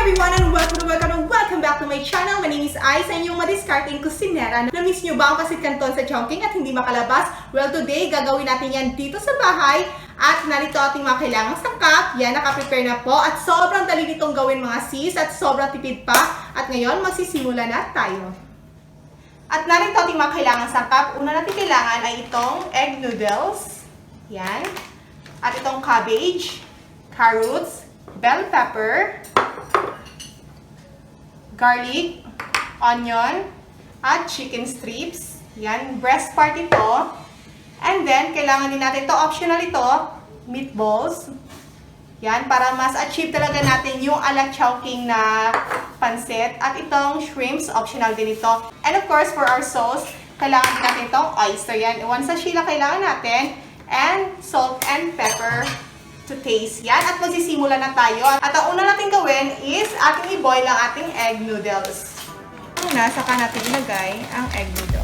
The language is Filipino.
everyone and welcome back to my channel. My name is Ai, sa inyong madiskarting kusinera. Na-miss nyo ba ang pasit canton sa Chongqing at hindi makalabas? Well, today gagawin natin yan dito sa bahay. At narito ating mga kailangang sangkap. Yan, nakaprepare na po. At sobrang dali nitong gawin mga sis at sobrang tipid pa. At ngayon, magsisimula na tayo. At narito ating mga kailangang sangkap. Una natin kailangan ay itong egg noodles. Yan. At itong cabbage, carrots, bell pepper, garlic, onion, at chicken strips. Yan, breast part ito. And then, kailangan din natin ito, optional ito, meatballs. Yan, para mas achieve talaga natin yung ala Chowking na pancit. At itong shrimps, optional din ito. And of course, for our sauce, kailangan din natin itong oyster. Yan, 1 sachet lang kailangan natin. And salt and pepper to taste. Yan, at magsisimula na tayo. At ang una natin gawin is ating i-boil ang ating egg noodles. Una, saka natin ilagay ang egg noodles.